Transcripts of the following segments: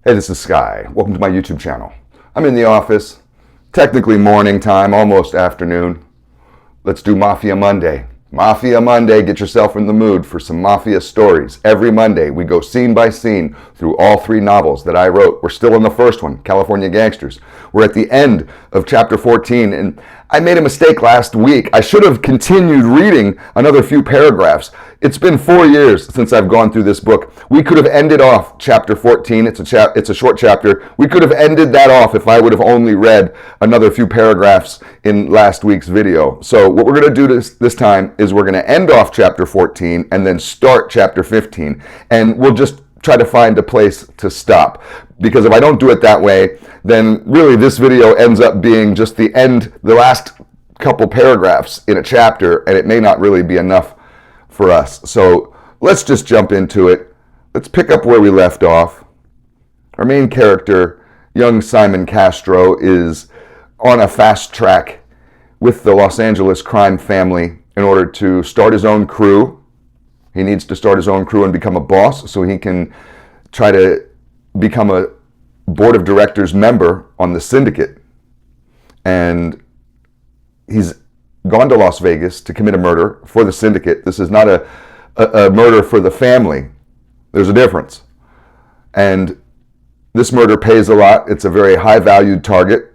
Hey, this is Sky. Welcome to my YouTube channel. I'm in the office, technically morning time, almost afternoon. Let's do Mafia Monday. Mafia Monday, get yourself in the mood for some Mafia stories. Every Monday, we go scene by scene through all 3 novels that I wrote. We're still in the first one, California Gangsters. We're at the end of chapter 14, and I made a mistake last week. I should have continued reading another few paragraphs. It's been 4 years since I've gone through this book. We could have ended off chapter 14. It's a short chapter. We could have ended that off if I would have only read another few paragraphs in last week's video. So what we're going to do this time is we're going to end off chapter 14 and then start chapter 15. And we'll just try to find a place to stop. Because if I don't do it that way, then really this video ends up being just the last couple paragraphs in a chapter, and it may not really be enough for us. So let's just jump into it. Let's pick up where we left off. Our main character, young Simon Castro, is on a fast track with the Los Angeles crime family in order to start his own crew. He needs to start his own crew and become a boss so he can try to become a board of directors member on the syndicate. And he's gone to Las Vegas to commit a murder for the syndicate. This is not a murder for the family. There's a difference. And this murder pays a lot. It's a very high-valued target.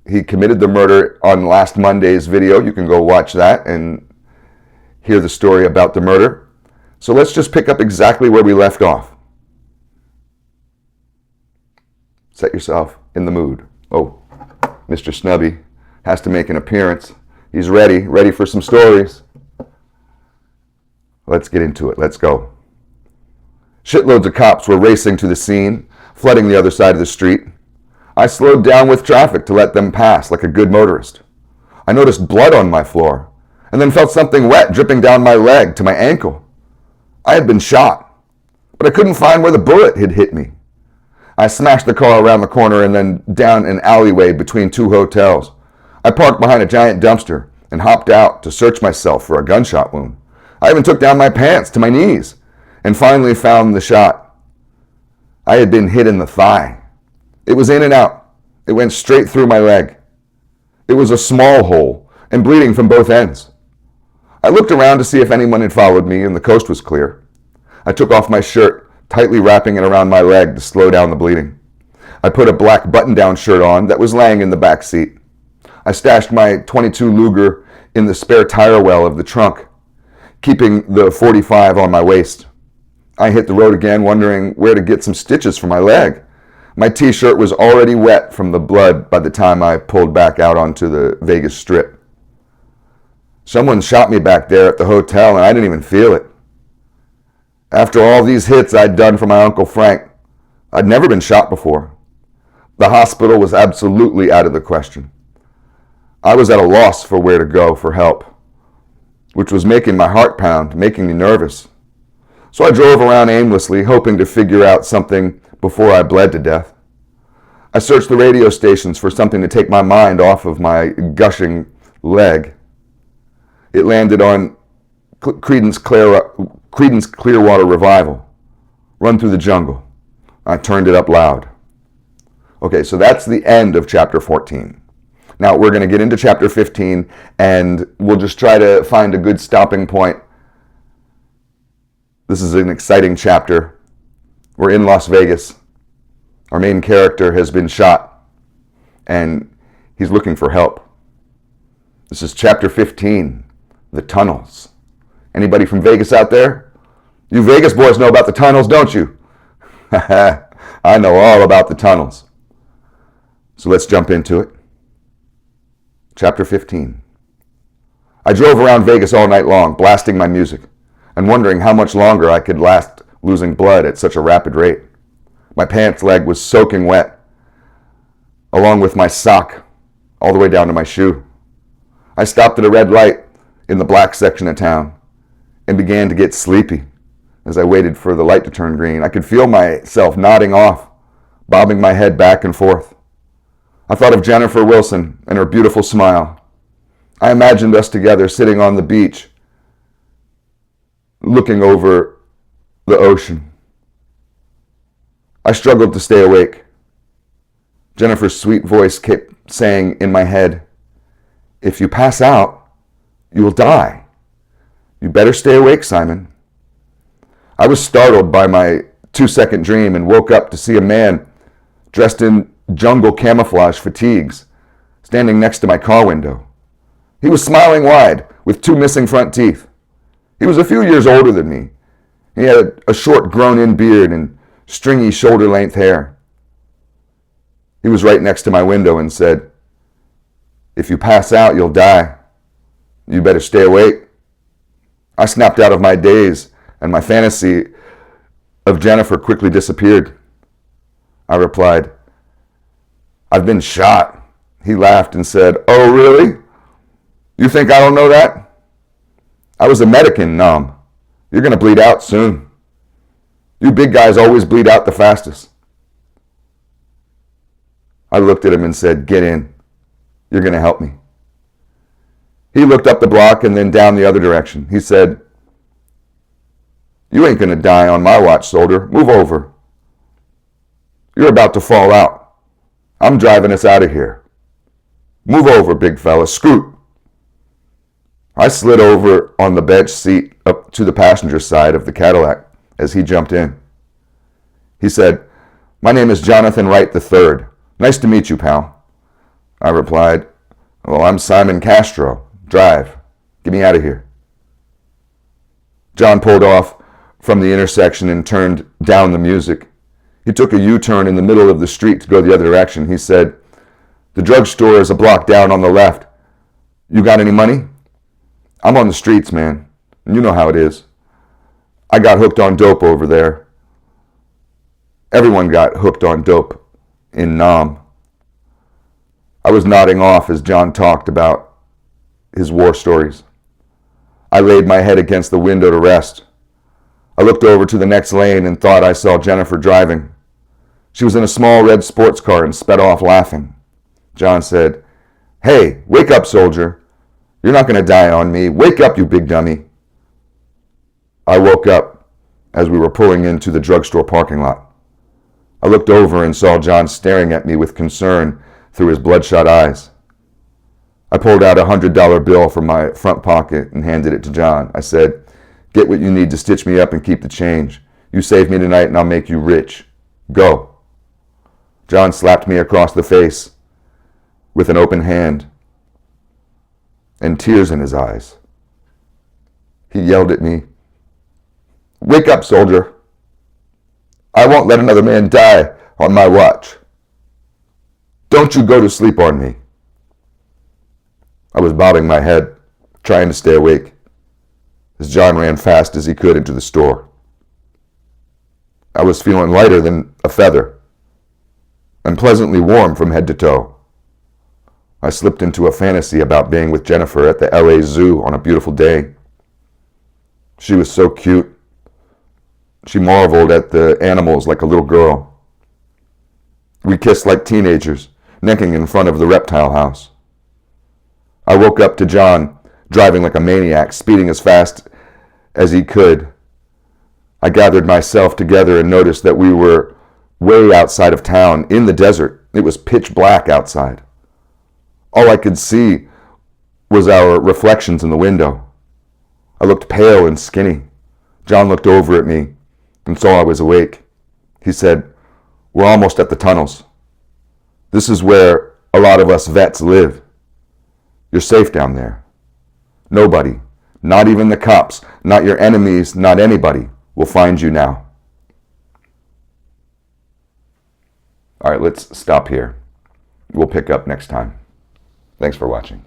He committed the murder on last Monday's video. You can go watch that and hear the story about the murder. So let's just pick up exactly where we left off. Set yourself in the mood. Oh, Mr. Snubby has to make an appearance. He's ready for some stories. Let's get into it. Let's go. Shitloads of cops were racing to the scene, flooding the other side of the street. I slowed down with traffic to let them pass like a good motorist. I noticed blood on my floor, and then felt something wet dripping down my leg to my ankle. I had been shot, but I couldn't find where the bullet had hit me. I smashed the car around the corner and then down an alleyway between 2 hotels. I parked behind a giant dumpster and hopped out to search myself for a gunshot wound. I even took down my pants to my knees and finally found the shot. I had been hit in the thigh. It was in and out. It went straight through my leg. It was a small hole and bleeding from both ends. I looked around to see if anyone had followed me, and the coast was clear. I took off my shirt, tightly wrapping it around my leg to slow down the bleeding. I put a black button-down shirt on that was laying in the back seat. I stashed my .22 Luger in the spare tire well of the trunk, keeping the .45 on my waist. I hit the road again, wondering where to get some stitches for my leg. My t-shirt was already wet from the blood by the time I pulled back out onto the Vegas Strip. Someone shot me back there at the hotel, and I didn't even feel it. After all these hits I'd done for my Uncle Frank, I'd never been shot before. The hospital was absolutely out of the question. I was at a loss for where to go for help, which was making my heart pound, making me nervous. So I drove around aimlessly, hoping to figure out something before I bled to death. I searched the radio stations for something to take my mind off of my gushing leg. It landed on Creedence Clearwater Revival, Run Through the Jungle. I turned it up loud. Okay, so that's the end of chapter 14. Now we're going to get into chapter 15, and we'll just try to find a good stopping point. This is an exciting chapter. We're in Las Vegas. Our main character has been shot, and he's looking for help. This is chapter 15. The tunnels. Anybody from Vegas out there? You Vegas boys know about the tunnels, don't you? I know all about the tunnels. So let's jump into it. Chapter 15. I drove around Vegas all night long, blasting my music, and wondering how much longer I could last losing blood at such a rapid rate. My pants leg was soaking wet, along with my sock, all the way down to my shoe. I stopped at a red light in the black section of town and began to get sleepy as I waited for the light to turn green. I could feel myself nodding off, bobbing my head back and forth. I thought of Jennifer Wilson and her beautiful smile. I imagined us together sitting on the beach, looking over the ocean. I struggled to stay awake. Jennifer's sweet voice kept saying in my head, "If you pass out, you will die. You better stay awake, Simon." I was startled by my 2-second dream and woke up to see a man dressed in jungle camouflage fatigues standing next to my car window. He was smiling wide with 2 missing front teeth. He was a few years older than me. He had a short grown-in beard and stringy shoulder-length hair. He was right next to my window and said, "If you pass out, you'll die. You better stay awake." I snapped out of my daze, and my fantasy of Jennifer quickly disappeared. I replied, "I've been shot." He laughed and said, "Oh, really? You think I don't know that? I was a medic in Nam. You're going to bleed out soon. You big guys always bleed out the fastest." I looked at him and said, "Get in. You're going to help me." He looked up the block and then down the other direction. He said, "You ain't going to die on my watch, soldier. Move over. You're about to fall out. I'm driving us out of here. Move over, big fella. Scoot." I slid over on the bench seat up to the passenger side of the Cadillac as he jumped in. He said, "My name is Jonathan Wright III. Nice to meet you, pal." I replied, "Well, I'm Simon Castro. Drive. Get me out of here." John pulled off from the intersection and turned down the music. He took a U-turn in the middle of the street to go the other direction. He said, "The drugstore is a block down on the left. You got any money?" "I'm on the streets, man. You know how it is. I got hooked on dope over there. Everyone got hooked on dope in Nam." I was nodding off as John talked about his war stories. I laid my head against the window to rest. I looked over to the next lane and thought I saw Jennifer driving. She was in a small red sports car and sped off laughing. John said, "Hey, wake up, soldier. You're not going to die on me. Wake up, you big dummy." I woke up as we were pulling into the drugstore parking lot. I looked over and saw John staring at me with concern through his bloodshot eyes. I pulled out a $100 bill from my front pocket and handed it to John. I said, "Get what you need to stitch me up and keep the change. You save me tonight and I'll make you rich. Go." John slapped me across the face with an open hand and tears in his eyes. He yelled at me, "Wake up, soldier. I won't let another man die on my watch. Don't you go to sleep on me." I was bobbing my head, trying to stay awake, as John ran fast as he could into the store. I was feeling lighter than a feather and pleasantly warm from head to toe. I slipped into a fantasy about being with Jennifer at the LA Zoo on a beautiful day. She was so cute. She marveled at the animals like a little girl. We kissed like teenagers, necking in front of the reptile house. I woke up to John driving like a maniac, speeding as fast as he could. I gathered myself together and noticed that we were way outside of town, in the desert. It was pitch black outside. All I could see was our reflections in the window. I looked pale and skinny. John looked over at me and saw I was awake. He said, "We're almost at the tunnels. This is where a lot of us vets live. You're safe down there. Nobody, not even the cops, not your enemies, not anybody, will find you now." All right, let's stop here. We'll pick up next time. Thanks for watching.